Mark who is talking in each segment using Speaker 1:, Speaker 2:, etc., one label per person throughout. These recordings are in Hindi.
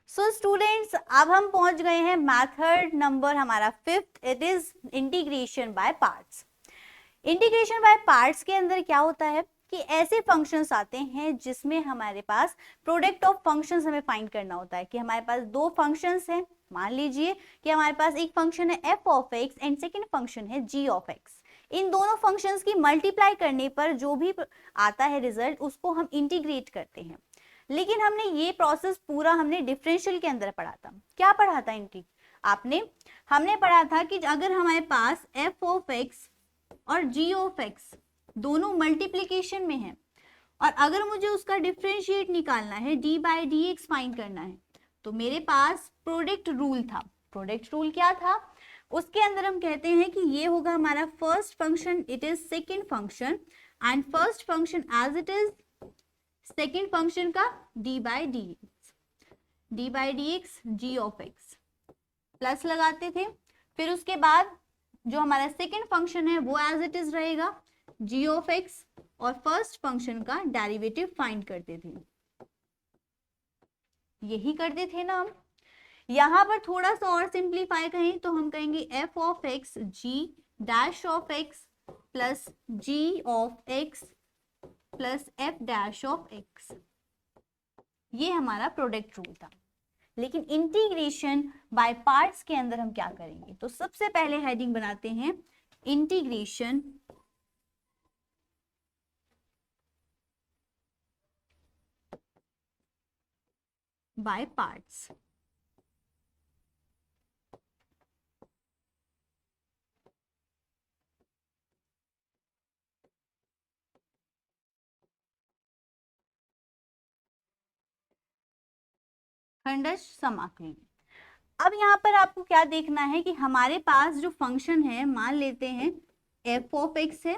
Speaker 1: सो स्टूडेंट्स, अब हम पहुंच गए हैं मेथड नंबर हमारा 5th, it is integration by parts. Integration by parts के अंदर क्या होता है कि ऐसे फंक्शंस आते हैं जिसमें हमारे पास प्रोडक्ट ऑफ फंक्शंस हमें फाइंड करना होता है कि हमारे पास दो फंक्शंस हैं। मान लीजिए कि हमारे पास एक फंक्शन है F of x and second function है जी ऑफ एक्स। इन दोनों फंक्शंस की मल्टीप्लाई करने पर जो भी आता है रिजल्ट, उसको हम इंटीग्रेट करते हैं। लेकिन हमने ये प्रोसेस पूरा हमने डिफरेंशियल के अंदर पढ़ा था। क्या पढ़ा था आपने हमने पढ़ा था कि अगर हमारे पास एफ ऑफ एक्स और जी ऑफ एक्स दोनों मल्टीप्लीकेशन में है और अगर मुझे उसका डिफरेंशिएट निकालना है, D by D x find करना है, तो मेरे पास प्रोडक्ट रूल था। प्रोडक्ट रूल क्या था? उसके अंदर हम कहते हैं कि ये होगा हमारा first function, it is second function, and first function as it is second function का d by D x ji of x plus लगाते थे। फिर उसके बाद जो हमारा सेकेंड फंक्शन है वो एज इट इज रहेगा जी ऑफ एक्स, और फर्स्ट फंक्शन का डेरिवेटिव फाइंड करते थे। यही करते थे ना हम। यहां पर थोड़ा सा और सिंप्लीफाई करें तो हम कहेंगे F of X G dash of x plus G of x plus F dash of X. ये हमारा प्रोडक्ट रूल था। लेकिन इंटीग्रेशन बाय पार्ट्स के अंदर हम क्या करेंगे? तो सबसे पहले हेडिंग बनाते हैं इंटीग्रेशन बाय पार्ट्स। खंडश समाकलन। अब यहाँ पर आपको क्या देखना है कि हमारे पास जो फंक्शन है, मान लेते हैं एफ ऑफ एक्स है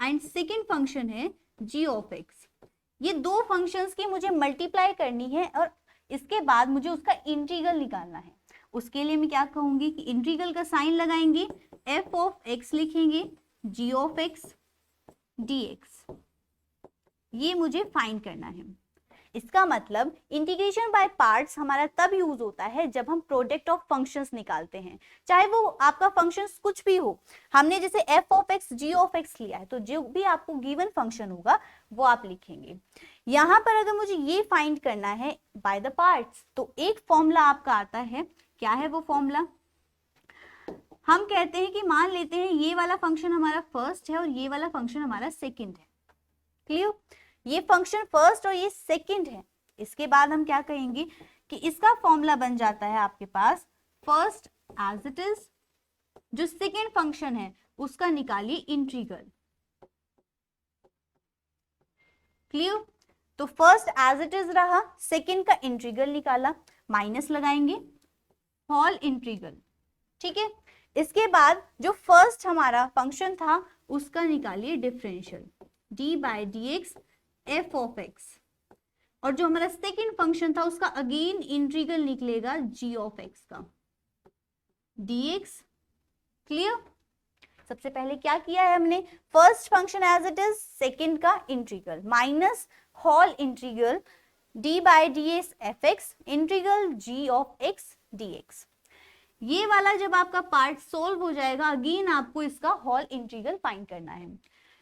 Speaker 1: एंड सेकेंड फंक्शन है जी ऑफ एक्स। ये दो फंक्शंस की मुझे मल्टीप्लाई करनी है और इसके बाद मुझे उसका इंटीग्रल निकालना है। उसके लिए मैं क्या कहूंगी कि इंटीग्रल का साइन लगाएंगे, एफ ऑफ एक्स लिखेंगे, जी ऑफ एक्स डी एक्स। ये मुझे फाइंड करना है। इसका मतलब इंटीग्रेशन बाय पार्ट्स हमारा तब यूज होता है जब हम प्रोडक्ट ऑफ फंक्शंस निकालते हैं, चाहे वो आपका फंक्शंस कुछ भी हो। हमने जैसे F of X ji of X लिया है, तो जो भी आपको गिवन फंक्शन होगा वो आप लिखेंगे। यहां पर अगर मुझे ये फाइंड करना है बाय द पार्ट्स, तो एक फॉर्मूला आपका आता है। क्या है वो फॉर्मूला? हम कहते हैं कि मान लेते हैं ये वाला फंक्शन हमारा फर्स्ट है और ये वाला फंक्शन हमारा सेकेंड है। क्लियर? ये फंक्शन फर्स्ट और ये सेकंड है। इसके बाद हम क्या कहेंगे कि इसका फॉर्मूला बन जाता है आपके पास फर्स्ट एज इट इज, जो सेकंड फंक्शन है उसका निकालिए इंटीग्रल। क्लियर? तो फर्स्ट एज इट इज रहा, सेकंड का इंटीग्रल निकाला, माइनस लगाएंगे, होल इंटीग्रल। ठीक है? इसके बाद जो फर्स्ट हमारा फंक्शन था उसका निकालिए differential, D by D x F of x, और जो हमारा सेकेंड फंक्शन था उसका अगेन इंटीग्रल निकलेगा जी ऑफ एक्स का डी एक्स। क्लियर? सबसे पहले क्या किया है हमने? First function as it is, second का integral minus whole integral d by D x F x integral g of x D x. ये वाला जब आपका पार्ट सोल्व हो जाएगा, अगेन आपको इसका होल इंटीग्रल फाइंड करना है।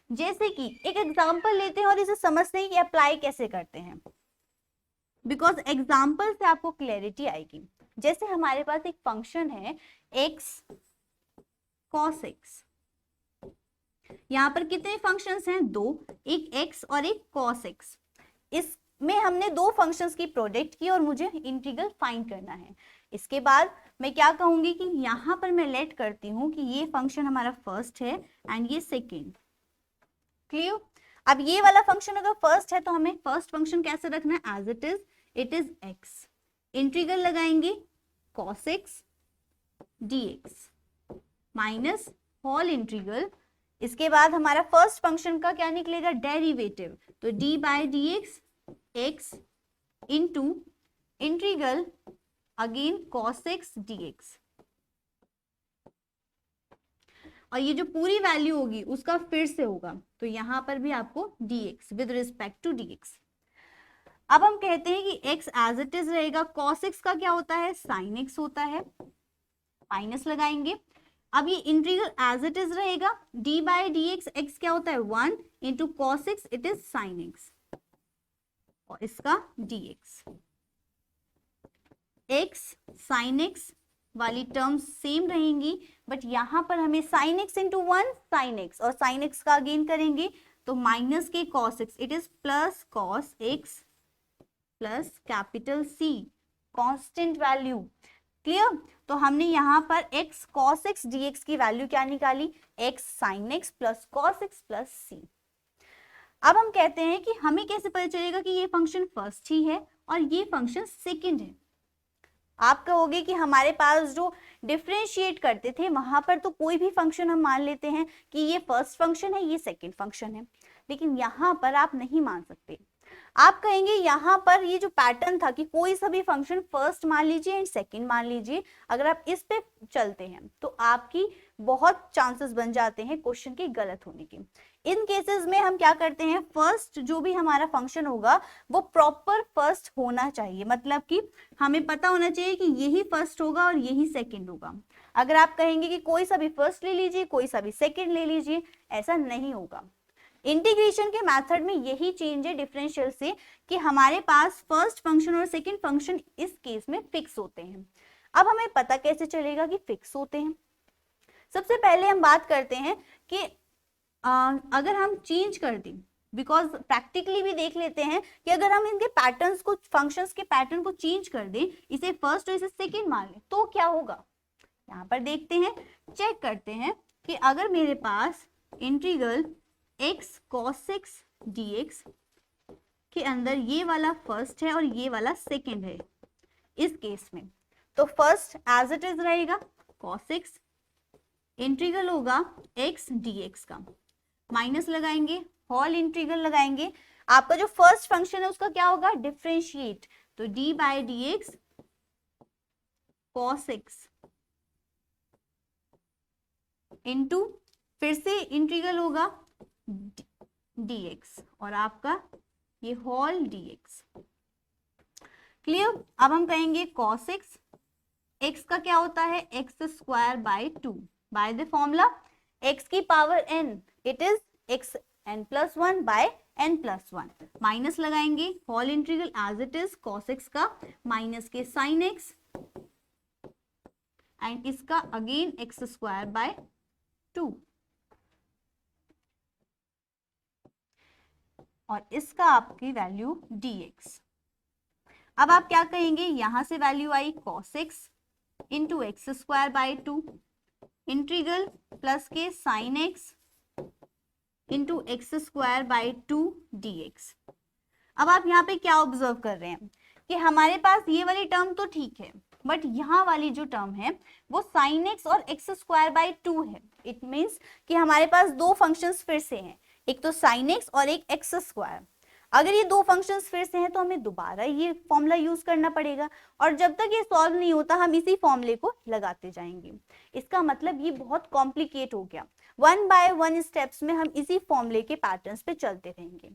Speaker 1: जैसे कि एक एग्जांपल लेते हैं और इसे समझते हैं कि अप्लाई कैसे करते हैं, बिकॉज एग्जांपल से आपको क्लैरिटी आएगी। जैसे हमारे पास एक फंक्शन है x cos x। यहां पर कितने फंक्शंस हैं? दो, एक x और एक cos x। इसमें हमने दो फंक्शंस की प्रोडक्ट की और मुझे इंटीग्रल फाइंड करना है। इसके बाद मैं क्या कहूंगी कि यहां पर मैं लेट करती हूं कि ये फंक्शन हमारा फर्स्ट है एंड ये सेकेंड। क्लियर? अब ये वाला फंक्शन अगर फर्स्ट है तो हमें फर्स्ट फंक्शन कैसे रखना है? As it is x। Integral लगाएंगे cos x dx minus whole integral. इसके बाद हमारा फर्स्ट फंक्शन का क्या निकलेगा? डेरिवेटिव, तो d by D x x into integral again cos x dx, और ये जो पूरी वैल्यू होगी उसका फिर से होगा, तो यहां पर भी आपको dx with respect to dx। अब हम कहते हैं कि x एज इट इज रहेगा, cos x का क्या होता है, sin x होता है, माइनस लगाएंगे। अब ये इंटीग्रल एज इट इज रहेगा, d by D x, X क्या होता है 1 into cos X, it is sine X, और इसका dx। x साइन एक्स वाली टर्म्स सेम रहेंगी, बट यहां पर हमें sine X into 1 sine X, और साइन एक्स का अगेन करेंगे तो माइनस के cos X, it is plus cos X plus capital C, constant value. Clear? तो हमने यहाँ पर x cos x dx की वैल्यू क्या निकाली, x sin x plus cos x plus C। अब हम कहते हैं कि हमें कैसे पता चलेगा कि ये फंक्शन फर्स्ट ही है और ये फंक्शन सेकंड है। आप कहोगे कि हमारे पास जो डिफरेंशिएट करते थे वहां पर तो कोई भी फंक्शन हम मान लेते हैं कि ये फर्स्ट फंक्शन है, ये सेकंड फंक्शन है, लेकिन यहाँ पर आप नहीं मान सकते। आप कहेंगे यहाँ पर ये जो पैटर्न था कि कोई सा भी फंक्शन फर्स्ट मान लीजिए एंड सेकंड मान लीजिए, अगर आप इस पे चलते हैं तो आपकी बहुत चांसेस बन जाते हैं क्वेश्चन के गलत होने के। इन केसेस में हम क्या करते हैं, फर्स्ट जो भी हमारा फंक्शन होगा वो प्रॉपर फर्स्ट होना चाहिए, मतलब कि हमें पता होना चाहिए कि यही फर्स्ट होगा और यही सेकंड होगा। अगर आप कहेंगे कि कोई सा भी फर्स्ट ले लीजिए, कोई सा भी सेकंड ले लीजिए, ऐसा नहीं होगा। इंटीग्रेशन के मेथड में यही चेंज है डिफरेंशियल से, कि हमारे पास फर्स्ट फंक्शन और सेकंड फंक्शन इस केस में फिक्स होते हैं। अब हमें पता कैसे चलेगा कि फिक्स होते हैं? सबसे पहले हम बात करते हैं कि अगर हम चेंज कर दें, बिकॉज प्रैक्टिकली भी देख लेते हैं कि अगर हम इनके पैटर्न्स को, फंक्शंस के पैटर्न को चेंज कर दें, इसे फर्स्ट और इसे सेकंड मान लें, तो क्या होगा। यहाँ पर देखते हैं, चेक करते हैं कि अगर मेरे पास integral x cos x dx के अंदर ये वाला फर्स्ट है और ये वाला सेकंड है, इस केस में तो फर्स्ट एज इट इज रहेगा cos x, इंटीग्रल होगा x dx का, माइनस लगाएंगे, होल इंटीग्रल लगाएंगे, आपका जो फर्स्ट फंक्शन है उसका क्या होगा, डिफरेंशिएट, तो d by D X cos x into फिर से इंटीग्रल होगा dx और आपका ये होल dx। क्लियर? अब हम कहेंगे cos x, x का क्या होता है, x square by 2, by the formula x की power n, it is x n plus 1 by n plus 1, minus लगाएंगे, whole integral as it is cos x का माइनस के sin x एंड इसका अगेन x स्क्वायर बाय 2, और इसका आपकी वैल्यू dx। अब आप क्या कहेंगे, यहां से value I cos x into x square by 2, integral plus के sin x into x square by 2 dx। अब आप यहाँ पे क्या ऑब्जर्व कर रहे हैं कि हमारे पास ये वाली टर्म तो ठीक है, बट यहाँ वाली जो टर्म है वो sin x और एक्स स्क्वायर बाय 2 है। इट मीन्स कि हमारे पास दो फंक्शंस फिर से हैं, एक तो sin x और एक एक्स स्क्वायर। अगर ये दो फंक्शंस फिर से हैं तो हमें दोबारा ये फॉर्मूला यूज करना पड़ेगा, और जब तक ये सॉल्व नहीं होता हम इसी फॉर्मूले को लगाते जाएंगे। इसका मतलब ये बहुत कॉम्प्लिकेट हो गया, 1 बाय 1 स्टेप्स में हम इसी फॉर्मूले के पैटर्न्स पे चलते रहेंगे।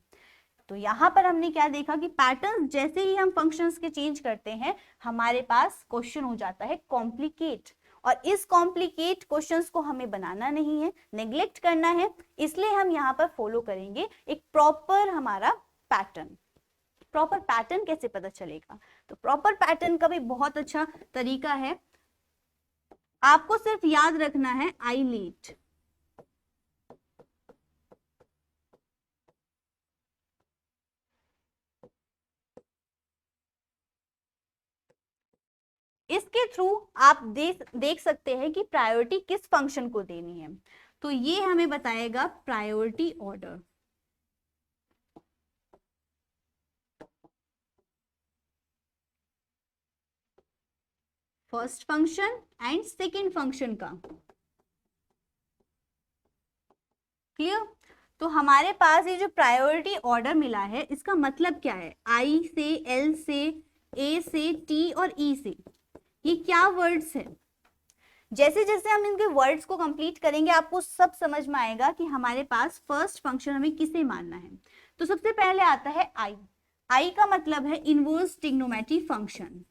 Speaker 1: तो यहाँ पर हमने क्या देखा कि पैटर्न जैसे ही हम फंक्शंस के चेंज करते हैं हमारे पास क्वेश्चन हो जाता है कॉम्प्लिकेट, और इस कॉम्प्लिकेट क्वेश्चंस को हमें बनाना नहीं है, नेग्लेक्ट करना है, इसलिए हम यहाँ पर फॉलो करेंगे एक प्रॉपर हमारा पैटर्न। प्रॉपर पैटर्न कैसे पता चलेगा, तो प्रॉपर पैटर्न का भी बहुत अच्छा तरीका है, आपको सिर्फ याद रखना है आईलेट। इसके थ्रू आप देख सकते हैं कि प्रायोरिटी किस फंक्शन को देनी है, तो ये हमें बताएगा priority order. First function and second function का। क्लियर? तो हमारे पास ये जो प्रायोरिटी ऑर्डर मिला है इसका मतलब क्या है, I से L से A से T और E से, ये क्या वर्ड्स है। जैसे जैसे हम इनके वर्ड्स को कंप्लीट करेंगे आपको सब समझ में आएगा कि हमारे पास फर्स्ट फंक्शन हमें किसे मानना है। तो सबसे पहले आता है I। आई का मतलब है inverse trigonometry function.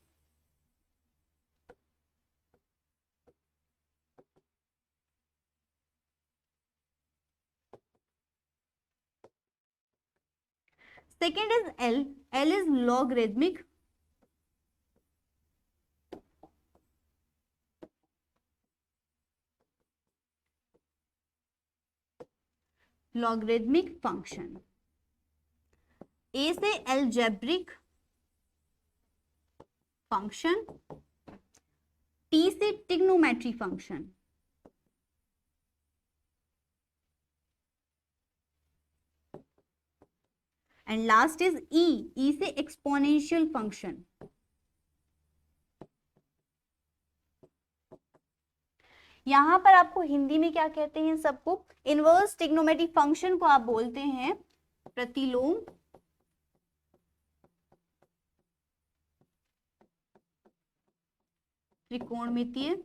Speaker 1: Second is L, L is logarithmic, logarithmic function. A से एल्जेब्रिक फंक्शन, टी से trigonometry function, and last is E, E से एक्सपोनेंशियल फंक्शन। यहां पर आपको हिंदी में क्या कहते हैं सबको, इनवर्स ट्रिग्नोमेट्री फंक्शन को आप बोलते हैं प्रतिलोम त्रिकोणमितीय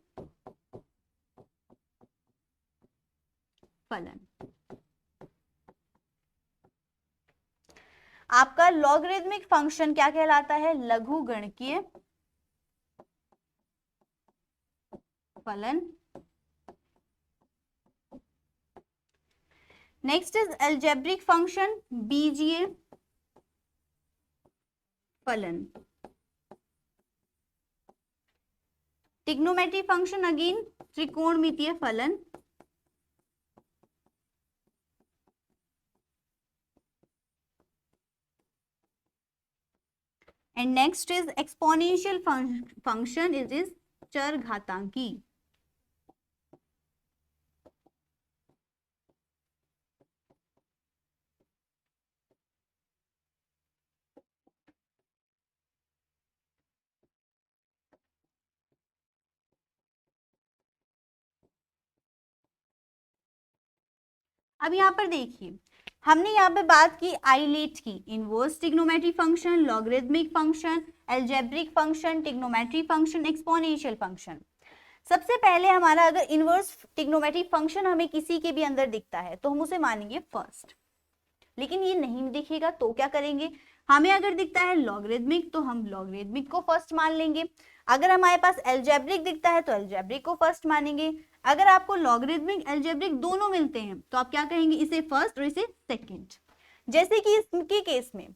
Speaker 1: फलन। आपका लॉगरिदमिक फंक्शन क्या कहलाता है, लघुगणकीय फलन। नेक्स्ट इज एल्जेब्रिक फंक्शन, बीजीय फलन। ट्रिग्नोमेट्री फंक्शन अगेन त्रिकोणमितीय फलन। And next is exponential function, it is चरघातांकी। अब यहाँ पर देखिए, हमने यहाँ पे बात की आइलेट की, inverse trigonometry function, logarithmic function, algebraic function, trigonometry function, exponential function. सबसे पहले हमारा अगर इनवर्स ट्रिग्नोमेट्री फंक्शन हमें किसी के भी अंदर दिखता है तो हम उसे मानेंगे फर्स्ट, लेकिन ये नहीं दिखेगा तो क्या करेंगे, हमें अगर दिखता है लॉगरिदमिक तो हम लॉगरिदमिक को फर्स्ट मान लेंगे, अगर हमारे पास एल्जेब्रिक दिखता है तो एल्जेब्रिक को फर्स्ट मानेंगे, अगर आपको लॉगरिदमिक एल्जेब्रिक दोनों मिलते हैं तो आप क्या कहेंगे, इसे फर्स्ट और इसे सेकंड। जैसे कि इसके केस में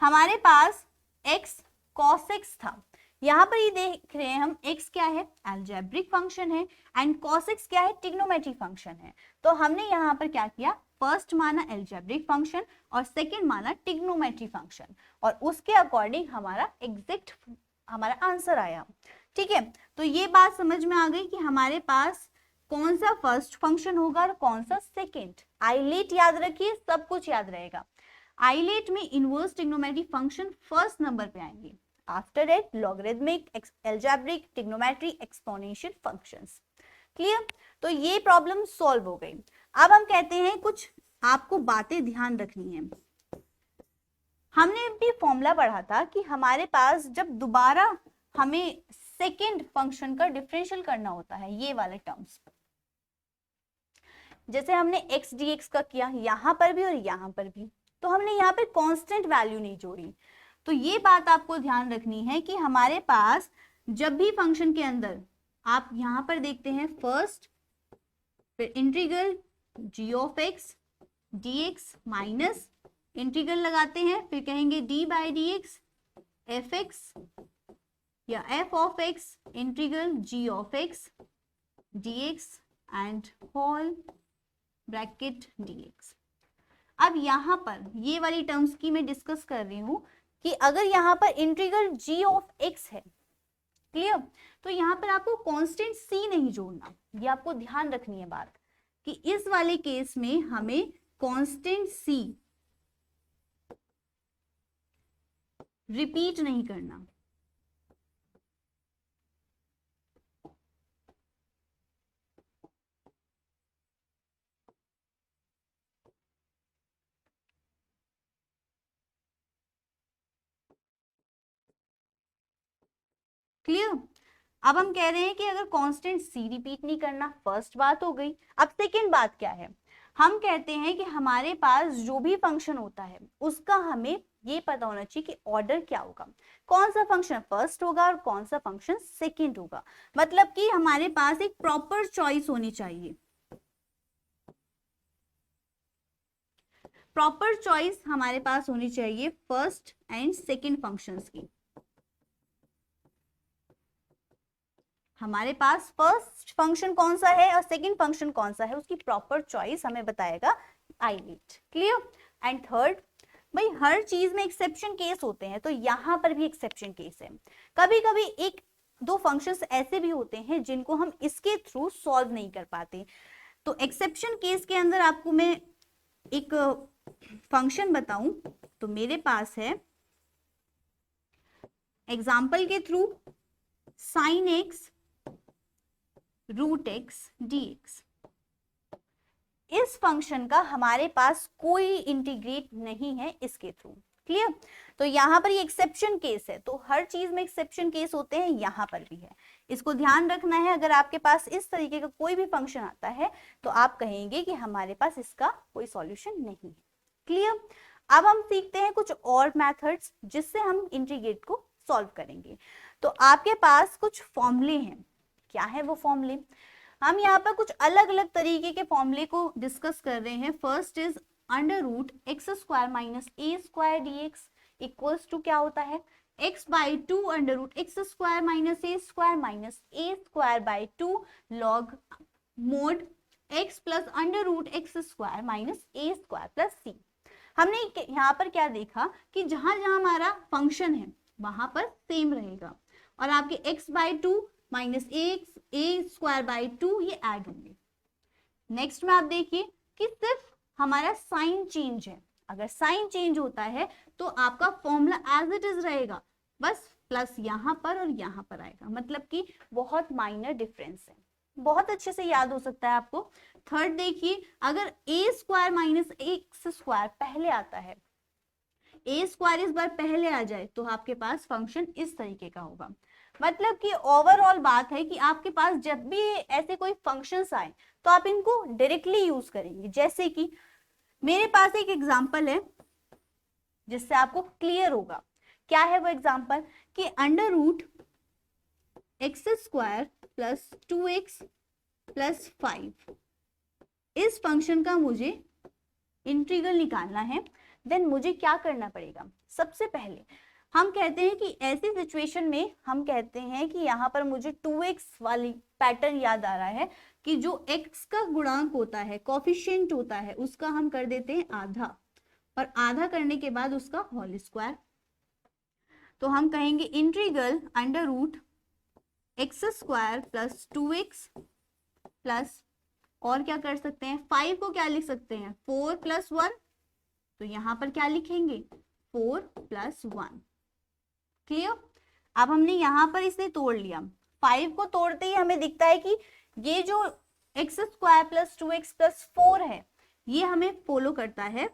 Speaker 1: हमारे पास x cos x था, यहाँ पर ये देख रहे हैं हम x क्या है, एल्जेब्रिक फंक्शन है, एंड cos x क्या है, ट्रिग्नोमेट्री फंक्शन है। तो हमने यहाँ पर क्या किया, फर्स्ट माना एल्जेब्रिक फंक्शन और सेकंड माना ट्रिग्नोमेट्री फंक्शन, और उसके अकॉर्डिंग हमारा एग्जैक्ट हमारा आंसर आया। ठीक है, तो ये बात समझ में आ गई कि हमारे पास कौन सा फर्स्ट फंक्शन होगा और कौन सा सेकंड। आइलेट याद रखिए, सब कुछ याद रहेगा। आइलेट में inverse trigonometry function first number पे आएंगे, after it logarithmic, algebraic, trigonometry, exponential functions. Clear, तो ये प्रॉब्लम सॉल्व हो गई। अब हम कहते हैं कुछ आपको बातें ध्यान रखनी है। हमने भी फॉर्मूला पढ़ा था कि हमारे पास जब दोबारा हमें सेकेंड फंक्शन का डिफरेंशियल करना होता है, ये वाले टर्म्स, जैसे हमने x dx का किया यहां पर भी और यहां पर भी, तो हमने यहाँ पे कांस्टेंट वैल्यू नहीं जोड़ी। तो ये बात आपको ध्यान रखनी है कि हमारे पास जब भी फंक्शन के अंदर आप यहां पर देखते हैं फर्स्ट, फिर integral g of x dx minus integral लगाते हैं, फिर कहेंगे d by D x F X या f of x integral g of x dx and whole bracket dx। अब यहाँ पर ये वाली टर्म्स की मैं डिस्कस कर रही हूं कि अगर यहाँ पर इंटीग्रल g ऑफ x है, क्लियर, तो यहाँ पर आपको कांस्टेंट c नहीं जोड़ना, ये आपको ध्यान रखनी है बात कि इस वाले केस में हमें कांस्टेंट c रिपीट नहीं करना। क्लियर, अब हम कह रहे हैं कि अगर कांस्टेंट c रिपीट नहीं करना, फर्स्ट बात हो गई। अब सेकेंड बात क्या है, हम कहते हैं कि हमारे पास जो भी फंक्शन होता है उसका हमें ये पता होना चाहिए कि ऑर्डर क्या होगा, कौन सा फंक्शन फर्स्ट होगा और कौन सा फंक्शन सेकंड होगा। मतलब कि हमारे पास एक प्रॉपर चॉइस होनी चाहिए, प्रॉपर चॉइस हमारे पास होनी चाहिए फर्स्ट एंड सेकंड फंक्शंस की। हमारे पास फर्स्ट फंक्शन कौन सा है और सेकंड फंक्शन कौन सा है, उसकी प्रॉपर चॉइस हमें बताएगा iNeat। क्लियर। एंड थर्ड, भाई हर चीज में एक्सेप्शन केस होते हैं, तो यहां पर भी एक्सेप्शन केस है। कभी कभी एक दो फंक्शंस ऐसे भी होते हैं जिनको हम इसके थ्रू सॉल्व नहीं कर पाते, तो एक्सेप्शन केस के अंदर आपको मैं एक फंक्शन बताऊं, तो मेरे पास है एग्जाम्पल के through sin x √x dx। इस फंक्शन का हमारे पास कोई इंटीग्रेट नहीं है इसके थ्रू। क्लियर। तो यहां पर ये एक्सेप्शन केस है, तो हर चीज में एक्सेप्शन केस होते हैं, यहां पर भी है, इसको ध्यान रखना है। अगर आपके पास इस तरीके का कोई भी फंक्शन आता है तो आप कहेंगे कि हमारे पास इसका कोई सॉल्यूशन नहीं है। क्लियर। अब हम सीखते हैं कुछ और मेथड्स जिससे हम इंटीग्रेट को सॉल्व करेंगे। तो आपके पास कुछ फॉर्मूले हैं, क्या है वो फॉर्मूले, हम यहाँ पर कुछ अलग अलग तरीके के फॉर्मूले को डिस्कस कर रहे हैं। First is √x² - a² dx equals to क्या होता है, x/2 √x² - a² log mod x plus √x² - a² c। हमने यहाँ पर क्या देखा कि जहां जहां हमारा फंक्शन है वहां पर सेम रहेगा और आपके x/2 माइनस a²/2 ये ऐड होंगे। नेक्स्ट में आप देखिए कि सिर्फ हमारा साइन चेंज है, अगर साइन चेंज होता है तो आपका फॉर्मूला एज इट इज रहेगा, बस प्लस यहां पर और यहां पर आएगा, मतलब कि बहुत माइनर डिफरेंस है, बहुत अच्छे से याद हो सकता है आपको। थर्ड देखिए, अगर a² - x² पहले आता है, a² इस बार पहले आ जाए तो आपके पास फंक्शन इस तरीके का होगा। मतलब कि ओवरऑल बात है कि आपके पास जब भी ऐसे कोई फंक्शंस आए तो आप इनको डायरेक्टली यूज करेंगे। जैसे कि मेरे पास एक एग्जांपल है जिससे आपको क्लियर होगा, क्या है वो एग्जांपल, कि √x² + 2x + 5 इस फंक्शन का मुझे इंटीग्रल निकालना है। देन मुझे क्या करना पड़ेगा, सबसे पहले हम कहते हैं कि ऐसी सिचुएशन में हम कहते हैं कि यहाँ पर मुझे 2x वाली पैटर्न याद आ रहा है कि जो x का गुणांक होता है, कोफिशिएंट होता है, उसका हम कर देते हैं आधा और आधा करने के बाद उसका होल स्क्वायर। तो हम कहेंगे इंटीग्रल √x² + 2x प्लस, और क्या कर सकते हैं, 5 को क्या लिख सकते हैं, 4 + 1, तो यहां पर क्या लिखेंगे 4 + 1। क्लियर। अब हमने यहां पर इसे तोड़ लिया, 5 को तोड़ते ही हमें दिखता है कि ये जो x² + 2x + 4 है ये हमें फॉलो करता है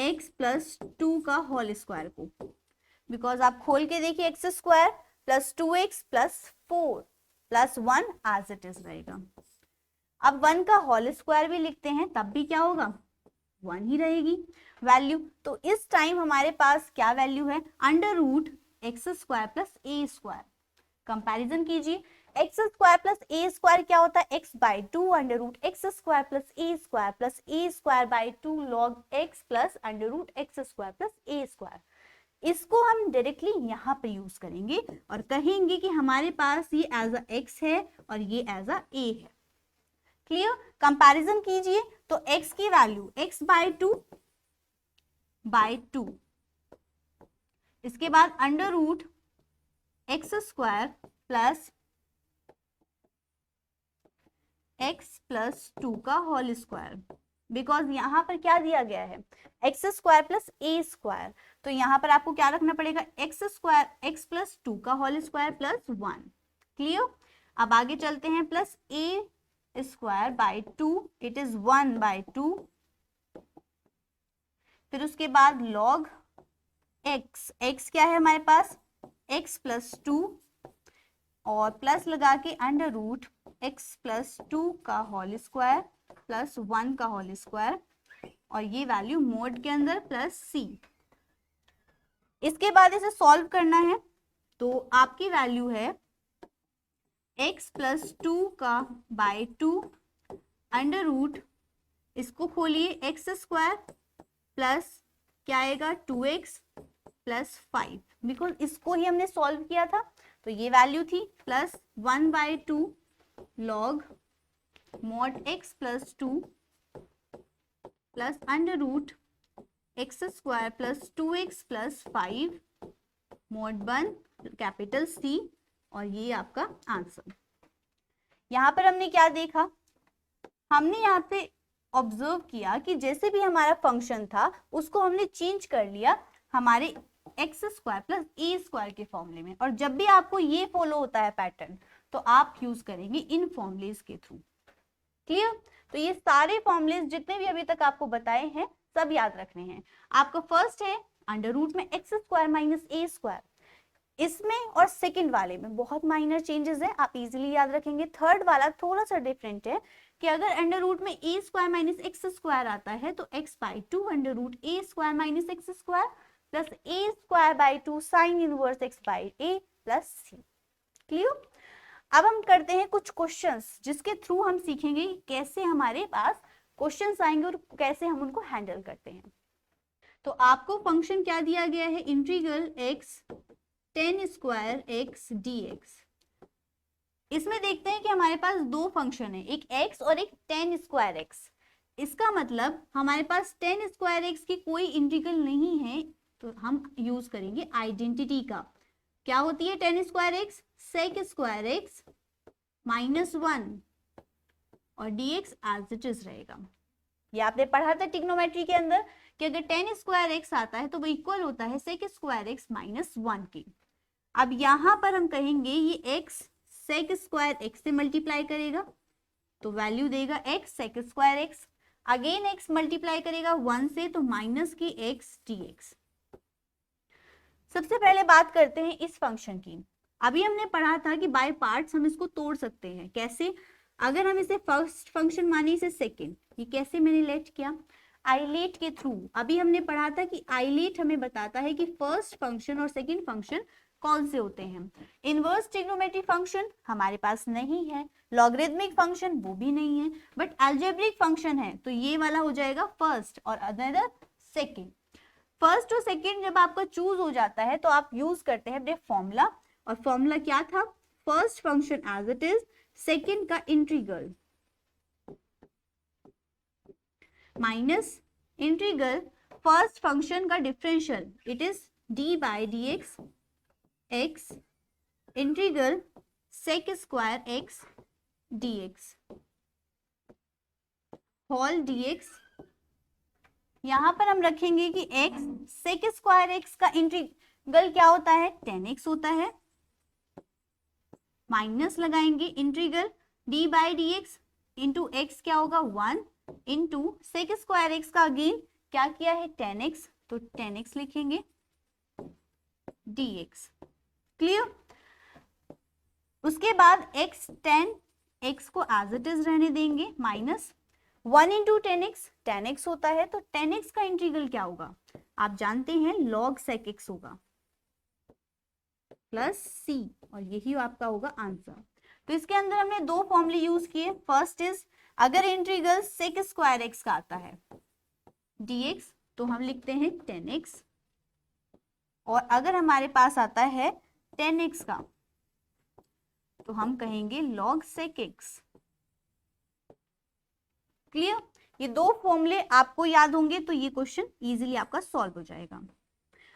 Speaker 1: x + 2 का होल स्क्वायर को, बिकॉज आप खोल के देखिए x² + 2x + 4 + 1 as it is रहेगा। अब 1 का होल स्क्वायर भी लिखते हैं तब भी क्या होगा, 1 ही रहेगी वैल्यू। तो इस टाइम हमारे पास क्या वैल्यू है, √x² + a²। कंपैरिजन कीजिए, x² + a² क्या होता है, x/2 √x² + a² + a²/2 log x plus √x² + a²। इसको हम डायरेक्टली यहाँ पे यूज करेंगे और कहेंगे कि हमारे पास ये एज अ x है और ये एज अ a है। क्लियर। कंपैरिजन कीजिए तो x की वैल्यू x/2 2, इसके बाद √x² प्लस x + 2 का होल स्क्वायर, बिकॉज यहाँ पर क्या दिया गया है, x² + a², तो यहाँ पर आपको क्या रखना पड़ेगा, x + 2 का होल स्क्वायर प्लस 1। क्लियर। अब आगे चलते हैं, प्लस a²/2 इट इज 1/2, फिर उसके बाद log x क्या है हमारे पास, x + 2 और प्लस लगा के √x + 2 का होल स्क्वायर प्लस 1 का होल स्क्वायर, और ये वैल्यू मोड के अंदर प्लस c। इसके बाद इसे सॉल्व करना है, तो आपकी वैल्यू है x प्लस 2 का बाय 2 अंडर रूट, इसको खोलिए एक्स स्क्वायर प्लस क्या आएगा 2x प्लस 5, बिकॉज इसको ही हमने सॉल्व किया था तो ये वैल्यू थी, plus 1/2 log mod x plus 2 plus under root x square plus 2x plus 5 mod 1 capital C, और ये आपका आंसर। यहाँ पर हमने क्या देखा, हमने यहाँ पे ऑब्जर्व किया कि जैसे भी हमारा फंक्शन था उसको हमने चेंज कर लिया हमारे एक्स स्क्वायर प्लस ए स्क्वायर के फॉर्मूले में, और जब भी आपको ये फॉलो होता है पैटर्न तो आप यूज करेंगे इन फॉर्मूलेज के थ्रू। क्लियर? तो ये सारे फॉर्मूलेज जितने भी अभी तक आपको बताए हैं सब याद रखने हैं। आपका फर्स्ट है अंडर रूट में एक्स स्क्वायर माइनस ए स्क्वायर, इसमें और सेकंड वाले में बहुत माइनर चेंजेस है, आप इजीली याद रखेंगे। थर्ड वाला थोड़ा सा डिफरेंट है कि अगर अंडर रूट में A square minus X square आता है तो X by 2 under root A square minus X square plus A square by 2 sine inverse X by A plus C. Clear? अब हम करते हैं कुछ क्वेश्चंस जिसके थ्रू हम सीखेंगे कैसे हमारे पास क्वेश्चंस आएंगे और कैसे हम उनको हैंडल करते हैं। तो आपको फंक्शन क्या दिया गया है, integral x tan square x dx। इसमें देखते हैं कि हमारे पास दो फंक्शन है, एक x और एक tan स्क्वायर x। इसका मतलब हमारे पास tan स्क्वायर x की कोई इंटीग्रल नहीं है, तो हम यूज करेंगे आइडेंटिटी का। क्या होती है tan square x, sec square x minus 1 और dx एज इट इज रहेगा। ये आपने पढ़ा था ट्रिग्नोमेट्री के अंदर कि अगर tan स्क्वायर x आता है तो वो इक्वल होता है sec स्क्वायर x माइनस 1 के। अब यहां पर हम कहेंगे ये x sec स्क्वायर x से मल्टीप्लाई करेगा तो वैल्यू देगा x sec square x, again x multiply करेगा 1 से तो माइनस की x dx। सबसे पहले बात करते हैं इस फंक्शन की। अभी हमने पढ़ा था कि बाय पार्ट्स हम इसको तोड़ सकते हैं। कैसे? अगर हम इसे फर्स्ट फंक्शन माने इसे सेकंड, ये कैसे मैंने लेट किया, आइलेट के थ्रू। अभी हमने पढ़ा था कि आइलेट हमें बताता है कि फर्स्ट फंक्शन और सेकंड फंक्शन कौन से होते हैं। इनवर्स ट्रिग्नोमेट्री फंक्शन हमारे पास नहीं है, लॉगरिथमिक फंक्शन वो भी नहीं है, बट अलजेब्रिक फंक्शन है, तो ये वाला हो जाएगा फर्स्ट और अदर सेकंड। फर्स्ट और सेकंड जब आपका चूज हो जाता है तो आप यूज करते हैं अपने फॉर्मूला, और फॉर्मूला क्या था, first function as it is, second का integral minus integral first function का differential, it is d by D x x integral sec square x D x whole d x. यहां पर हम रखेंगे कि x सेक स्क्वायर x का इंटीग्रल क्या होता है, tan x होता है, माइनस लगाएंगे integral d by D x into x क्या होगा 1 इंटू सेक स्क्वायर x का अगेन क्या किया है tan x, तो tan x लिखेंगे dx। क्लियर? उसके बाद x tan x को एज इट इज रहने देंगे, माइनस 1 इंटू tan x होता है, तो tan x का इंटीग्रल क्या होगा, आप जानते हैं log sec x होगा प्लस c, और यही आपका होगा आंसर। तो इसके अंदर हमने दो फॉर्मूले यूज किए। फर्स्ट इज अगर इंटीग्रल sec स्क्वायर x का आता है dx तो हम लिखते हैं tan x, और अगर हमारे पास आता है tan x का तो हम कहेंगे log sec x। क्लियर? ये दो फॉर्मूले आपको याद होंगे तो ये क्वेश्चन इजीली आपका सॉल्व हो जाएगा।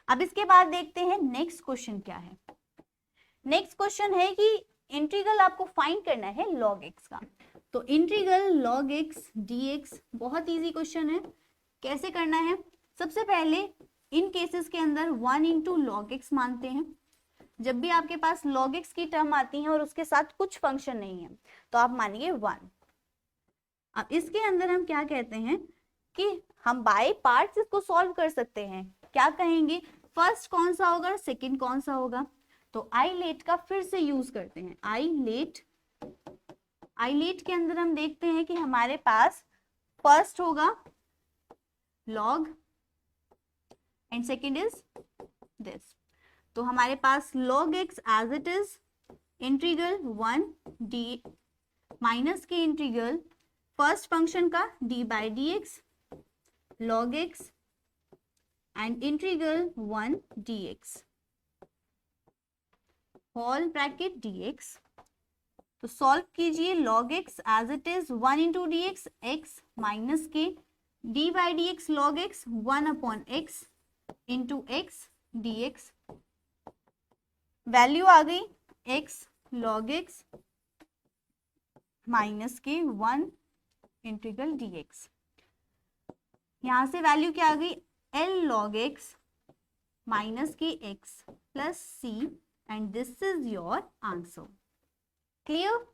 Speaker 1: अब इसके बाद देखते हैं नेक्स्ट क्वेश्चन क्या है। नेक्स्ट क्वेश्चन है कि इंटीग्रल आपको फाइंड करना है log x का। तो इंटीग्रल log x dx बहुत इजी क्वेश्चन है। कैसे करना है, सबसे पहले इन केसेस के अंदर 1 इंटू लॉग एक्स मानते हैं। जब भी आपके पास log x की टर्म आती है और उसके साथ कुछ फंक्शन नहीं है तो आप मानिए 1। अब इसके अंदर हम क्या कहते हैं कि हम बाय पार्ट्स इसको सॉल्व कर सकते हैं। क्या कहेंगे, फर्स्ट कौन सा होगा, सेकंड कौन सा होगा, तो आइलेट का फिर से यूज करते हैं। आइलेट के अंदर हम देखते हैं कि हमारे पास फर्स्ट होगा log and second is this. तो हमारे पास log x as it is integral 1 D minus के इंटीग्रल फर्स्ट फंक्शन का d by D X log x and integral 1 dx whole bracket dx। तो सॉल्व कीजिए log x as it is 1 into D x X minus के d by D X log X 1 upon X into X D x. Value आ गई x log x माइनस के 1 इंटीग्रल dx। यहां से वैल्यू क्या आ गई L log x माइनस के x plus c and this is your answer. Clear?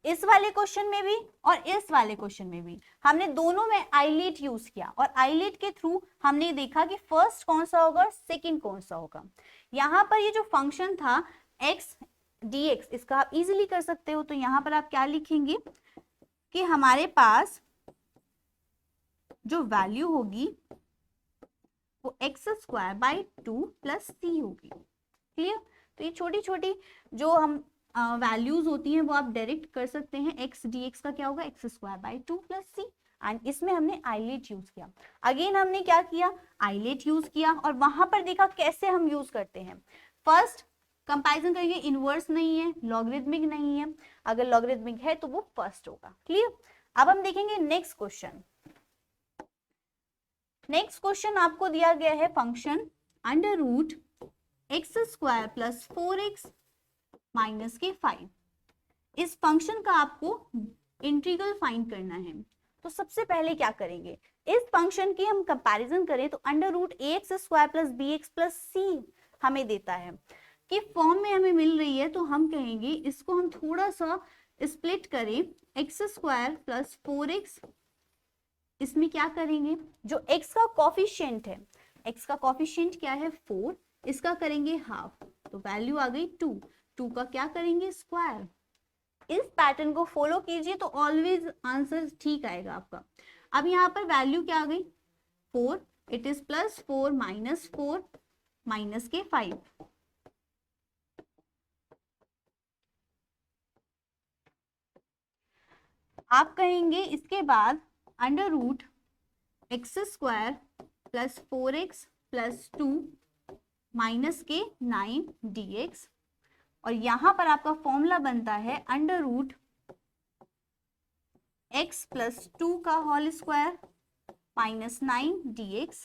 Speaker 1: इस वाले क्वेश्चन में भी और इस वाले क्वेश्चन में भी हमने दोनों में आईलेट यूज किया और आईलेट के थ्रू हमने देखा कि फर्स्ट कौन सा होगा और सेकंड कौन सा होगा। यहाँ पर ये जो फंक्शन था x dx इसका आप इजीली कर सकते हो। तो यहाँ पर आप क्या लिखेंगे कि हमारे पास जो वैल्यू होगी वो x square by 2 plus c होगी। क्लियर? तो ये छोटी छोटी जो हम वैल्यूज होती हैं वो आप डायरेक्ट कर सकते हैं। x dx का क्या होगा x square by 2 plus c and इसमें हमने आईलेट यूज किया। अगेन हमने क्या किया आईलेट यूज किया और वहां पर देखा कैसे हम यूज करते हैं। फर्स्ट कंपैरिजन करेंगे, इनवर्स नहीं है, लॉगरिथमिक नहीं है, अगर लॉगरिथमिक है तो वो फर्स्ट होगा। क्लियर? अब हम देखेंगे नेक्स्ट क्वेश्चन। नेक्स्ट क्वेश्चन आपको दिया गया है function under root x square plus 4x minus के 5। इस फंक्शन का आपको इंटीग्रल फाइंड करना है। तो सबसे पहले क्या करेंगे, इस फंक्शन की हम कंपैरिजन करें तो under root a x square plus b x plus c हमें देता है कि फॉर्म में हमें मिल रही है। तो हम कहेंगे इसको हम थोड़ा सा स्प्लिट करें, एक्स स्क्वायर प्लस 4x। इसमें क्या करेंगे, जो x का कॉफिशिएंट है, x का कॉफिशिएंट क्या है 4, इसका करेंगे हाफ, तो वैल्यू आ गई 2। 2 का क्या करेंगे स्क्वायर। इस पैटर्न को फॉलो कीजिए तो ऑलवेज आंसर ठीक आएगा आपका। अब यहाँ पर वैल्यू क्या आ गई 4, इट इज प्लस 4 माइनस के 5। आप कहेंगे इसके बाद under root x square plus 4x plus 2 minus के 9 dx और यहां पर आपका फॉर्मूला बनता है अंडर रूट x प्लस 2 का होल स्क्वायर माइनस 9 dx।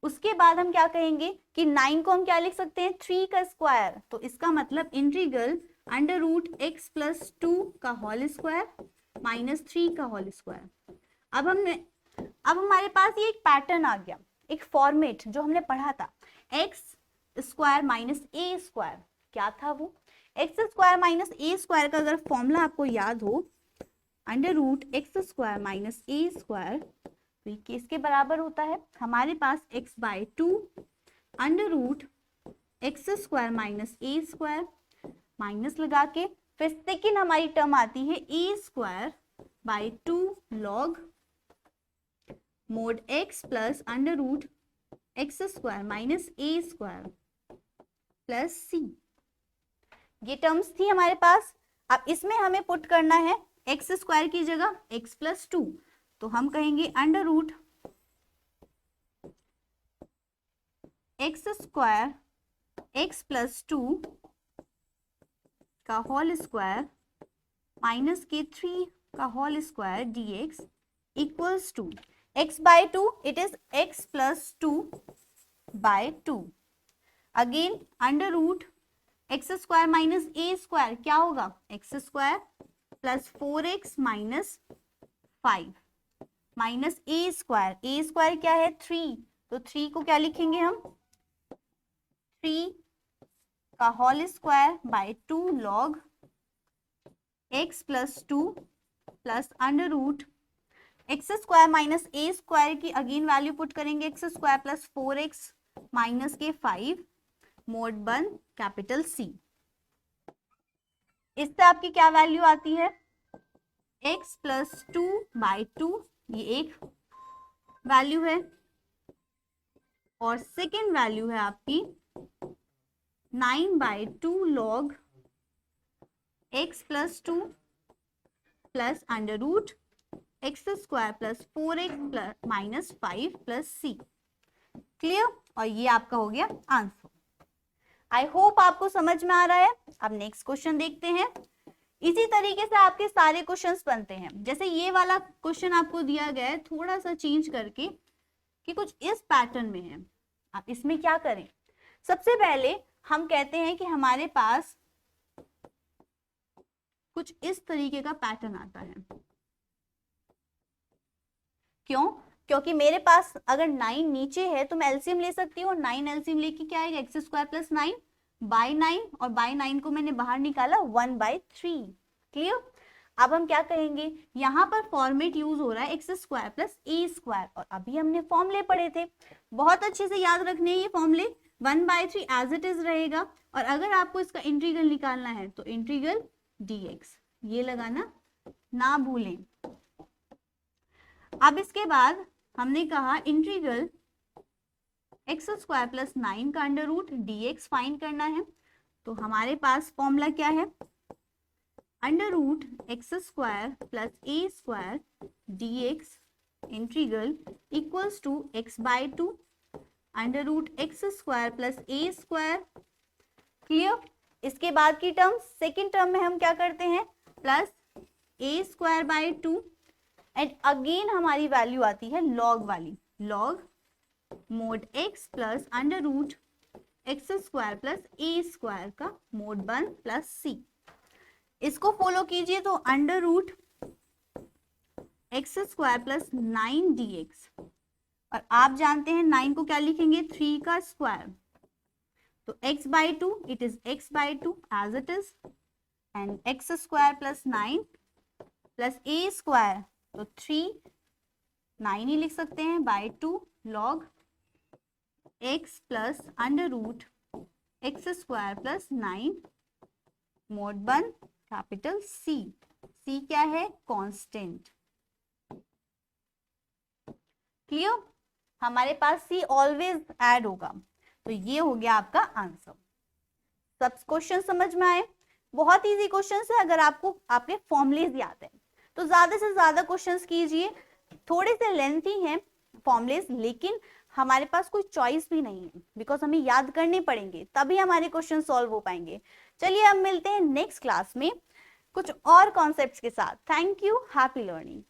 Speaker 1: उसके बाद हम क्या कहेंगे कि 9 को हम क्या लिख सकते हैं 3 का स्क्वायर, तो इसका मतलब integral under root x plus 2 का होल स्क्वायर माइनस 3 का होल स्क्वायर। अब हमारे पास ये एक पैटर्न आ गया, एक फॉर्मेट जो हमने पढ़ा था एक्स स्क्वायर माइनस ए स्क्वायर। क्या था वो, एक्स स्क्वायर माइनस ए स्क्वायर का अगर फॉर्मूला आपको याद हो under root x square minus ए स्क्वायर, तो ये किसके बराबर होता है, हमारे पास x by 2 under root x square minus A square minus लगा के फिर सेकेंड हमारी टर्म आती है a square by 2 log mod x plus under root x square minus A square plus सी। ये टर्म्स थी हमारे पास। अब इसमें हमें पुट करना है एक्स स्क्वायर की जगह एक्स प्लस 2, तो हम कहेंगे under root x square x plus 2 का होल स्क्वायर माइनस के 3 का whole square dx equals to x by 2, it is x plus 2 by 2। Again under root x square minus A square क्या होगा x square plus 4x minus 5 minus ए स्क्वायर क्या है 3, तो 3 को क्या लिखेंगे हम 3 का whole square by 2 log x plus 2 plus under root x square minus A square की अगेन वैल्यू पुट करेंगे X square plus 4x minus के 5 मोड 1 कैपिटल C। इससे आपकी क्या वैल्यू आती है x प्लस 2 बाई 2, ये एक वैल्यू है। और सेकेंड वैल्यू है आपकी 9/2 log x plus 2 plus under root x square plus 4x plus minus 5 plus सी। क्लियर? और ये आपका हो गया आंसर। आई होप आपको समझ में आ रहा है। अब नेक्स्ट क्वेश्चन देखते हैं। इसी तरीके से आपके सारे क्वेश्चंस बनते हैं। जैसे ये वाला क्वेश्चन आपको दिया गया है थोड़ा सा चेंज करके कि कुछ इस पैटर्न में है। आप इसमें क्या करें, सबसे पहले हम कहते हैं कि हमारे पास कुछ इस तरीके का पैटर्न आता है। क्यों? क्योंकि मेरे पास अगर 9 नीचे है तो मैं एलसीएम ले सकती हूँ। 9 एलसीएम लेके क्या आएगा, एक्स स्क्वायर प्लस 9 बाई 9, और बाई 9 को मैंने बाहर निकाला 1/3। क्लियर? अब हम क्या कहेंगे, यहाँ पर फॉर्मेट यूज हो रहा है एक्स स्क्वायर प्लस ए स्क्वायर, और अभी हमने फॉर्मूले पढ़े थे, बहुत अच्छे से याद रखने ये फॉर्मूले। 1/3 एज इट इज रहेगा, और अगर आपको इसका इंटीग्रल निकालना है तो इंटीग्रल dx ये लगाना ना भूलें। अब इसके बाद हमने कहा इंटीग्रल एक्स स्क्वायर प्लस 9 का अंडर रूट dx फाइंड करना है। तो हमारे पास फॉर्मूला क्या है, under root x square plus A square dx integral equals to x/2 under root x square plus A square. Clear? इसके बाद की टर्म, सेकेंड टर्म में हम क्या करते हैं, plus A square by 2, and again हमारी वैल्यू आती है लॉग वाली, log mod x plus under root x square plus ए स्क्वायर का मोड 1 प्लस सी। इसको फॉलो कीजिए तो under root x square plus 9 dx, और आप जानते हैं 9 को क्या लिखेंगे, 3 का स्क्वायर, तो x/2 it is x/2 as it is, and X square plus 9 plus A square, तो 3 9 ही लिख सकते हैं by 2 log x plus under root x square plus 9 mod 1 capital C। C क्या है, कांस्टेंट। क्लियर? हमारे पास C ऑलवेज ऐड होगा, तो ये हो गया आपका आंसर। सब क्वेश्चन समझ में आए? बहुत इजी क्वेश्चन है। अगर आपको आपके फॉर्मुलेज याद है तो ज्यादा से ज्यादा क्वेश्चंस कीजिए। थोड़े से लेंथी हैं फॉर्मुलेज, लेकिन हमारे पास कोई चॉइस भी नहीं है, बिकॉज हमें याद करने पड़ेंगे, तभी हमारे क्वेश्चन सॉल्व हो पाएंगे। चलिए अब मिलते हैं नेक्स्ट क्लास में कुछ और कॉन्सेप्ट्स के साथ। Thank you, happy learning.